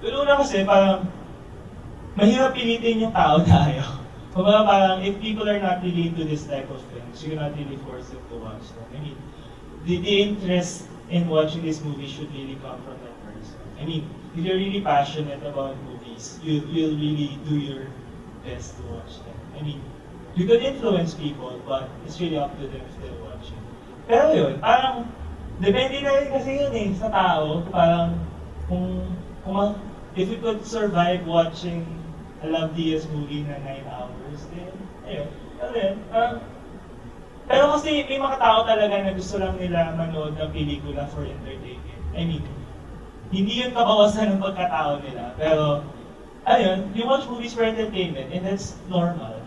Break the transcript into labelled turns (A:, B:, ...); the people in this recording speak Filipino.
A: Una kasi parang mahirap pilitin yung tao na ayaw. Kumbaga parang if people are not really into this type of films, you cannot really force them to watch them. I mean, the interest in watching this movie should really come from that person. I mean, if you're really passionate about movies, you'll really do your best to watch them. I mean, you could influence people, but it's really up to them if they're watching. Pero yun, parang, depende na rin kasi yun eh, sa tao. Parang, if you could survive watching a Love Diaz movie na 9 hours, then, ayun. Pero yun, pero kasi may mga tao talaga na gusto lang nila manood ng pelikula for entertainment. I mean, hindi yun kabawasan ng pagkatao nila. Pero, ayun, you watch movies for entertainment and that's normal.